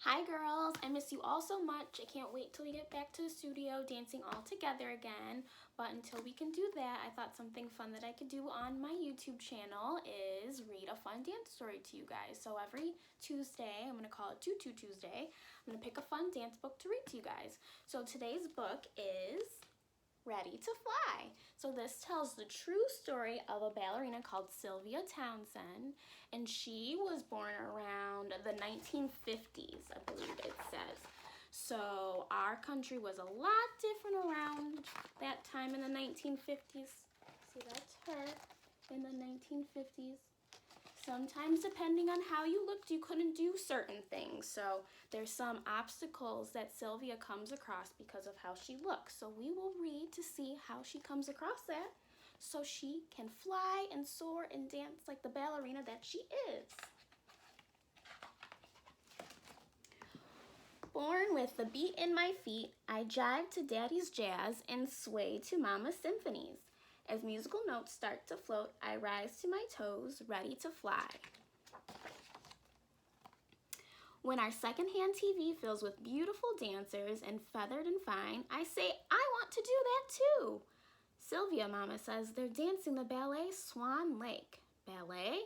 Hi girls, I miss you all so much. I can't wait till we get back to the studio dancing all together again. But until we can do that, I thought something fun that I could do on my YouTube channel is read a fun dance story to you guys. So every Tuesday, I'm going to call it Tutu Tuesday, I'm going to pick a fun dance book to read to you guys. So today's book is Ready to Fly. So this tells the true story of a ballerina called Sylvia Townsend, and she was born around the 1950s, I believe it says. So our country was a lot different around that time in the 1950s. See, that's her in the 1950s. Sometimes, depending on how you looked, you couldn't do certain things. So there's some obstacles that Sylvia comes across because of how she looks. So we will read to see how she comes across that so she can fly and soar and dance like the ballerina that she is. Born with the beat in my feet, I jive to daddy's jazz and sway to mama's symphonies. As musical notes start to float, I rise to my toes, ready to fly. When our secondhand TV fills with beautiful dancers and feathered and fine, I say, I want to do that too. Sylvia, mama says, they're dancing the ballet Swan Lake. Ballet?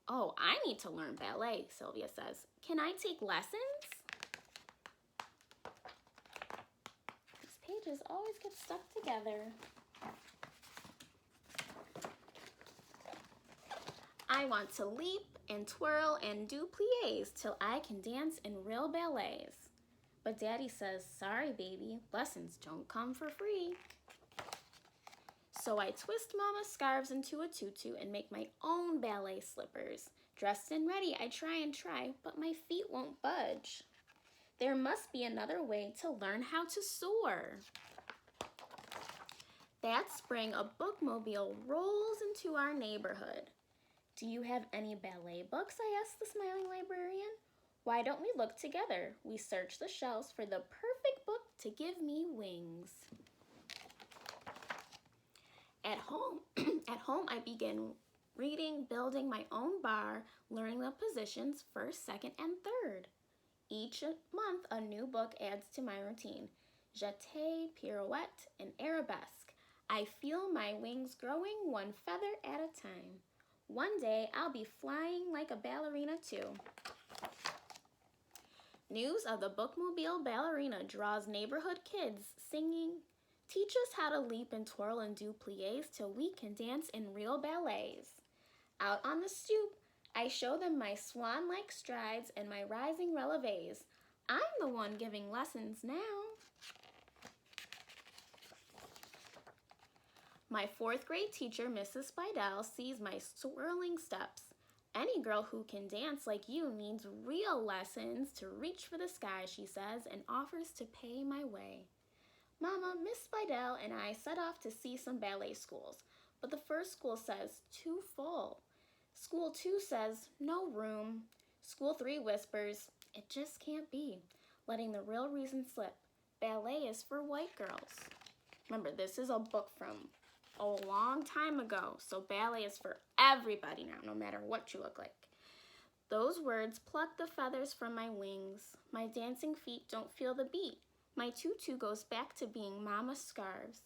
Oh, I need to learn ballet, Sylvia says. Can I take lessons? These pages always get stuck together. I want to leap and twirl and do pliés till I can dance in real ballets. But daddy says, sorry baby, lessons don't come for free. So I twist mama's scarves into a tutu and make my own ballet slippers. Dressed and ready, I try, but my feet won't budge. There must be another way to learn how to soar. That spring, a bookmobile rolls into our neighborhood. Do you have any ballet books? I asked the smiling librarian. Why don't we look together? We search the shelves for the perfect book to give me wings. At home, I begin reading, building my own bar, learning the positions first, second, and third. Each month, a new book adds to my routine. Jeté, pirouette, and arabesque. I feel my wings growing one feather at a time. One day, I'll be flying like a ballerina too. News of the bookmobile ballerina draws neighborhood kids singing, teach us how to leap and twirl and do pliés till we can dance in real ballets. Out on the stoop, I show them my swan-like strides and my rising relevés. I'm the one giving lessons now. My fourth grade teacher, Mrs. Spidell, sees my swirling steps. Any girl who can dance like you needs real lessons to reach for the sky, she says, and offers to pay my way. Mama, Miss Spidell, and I set off to see some ballet schools, but the first school says, too full. School 2 says, no room. School 3 whispers, it just can't be, letting the real reason slip. Ballet is for white girls. Remember, this is a book from a long time ago, so ballet is for everybody now, no matter what you look like. Those words pluck the feathers from my wings. My dancing feet don't feel the beat. My tutu goes back to being mama's scarves.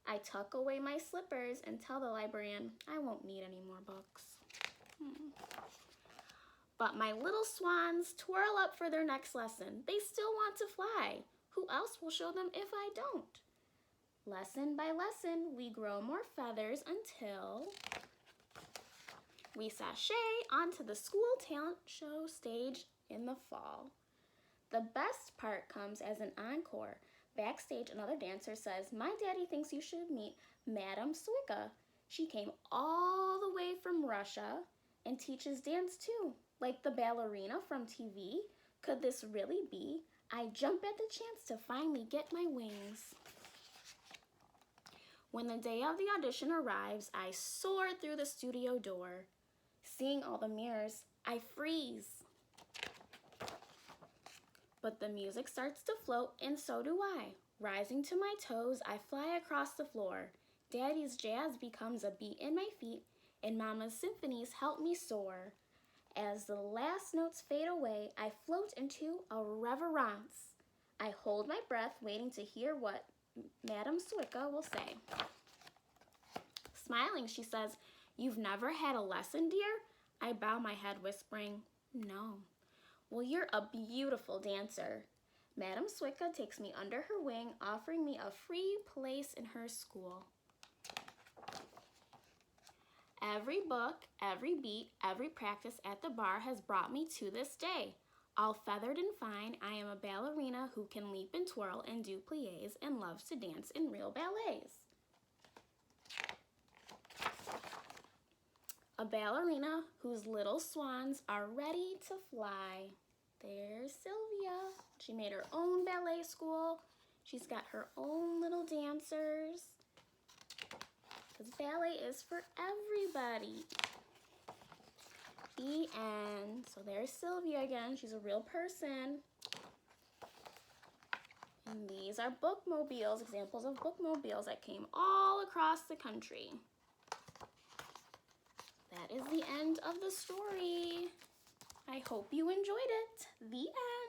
I tuck away my slippers and tell the librarian I won't need any more books. But my little swans twirl up for their next lesson. They still want to fly. Who else will show them if I don't? Lesson by lesson, we grow more feathers until we sashay onto the school talent show stage in the fall. The best part comes as an encore. Backstage, another dancer says, my daddy thinks you should meet Madame Swicka. She came all the way from Russia and teaches dance too, like the ballerina from TV. Could this really be? I jump at the chance to finally get my wings. When the day of the audition arrives, I soar through the studio door. Seeing all the mirrors, I freeze. But the music starts to float, and so do I. Rising to my toes, I fly across the floor. Daddy's jazz becomes a beat in my feet, and Mama's symphonies help me soar. As the last notes fade away, I float into a reverence. I hold my breath, waiting to hear what Madame Swicka will say. Smiling, she says, "You've never had a lesson, dear?" I bow my head, whispering, "No." "Well, you're a beautiful dancer." Madame Swicka takes me under her wing, offering me a free place in her school. Every book, every beat, every practice at the bar has brought me to this day. All feathered and fine, I am a ballerina who can leap and twirl and do pliés and loves to dance in real ballets. A ballerina whose little swans are ready to fly. There's Sylvia. She made her own ballet school. She's got her own little dancers. Because ballet is for everybody. The end. So there's Sylvia again. She's a real person. And these are bookmobiles, examples of bookmobiles that came all across the country. That is the end of the story. I hope you enjoyed it. The end.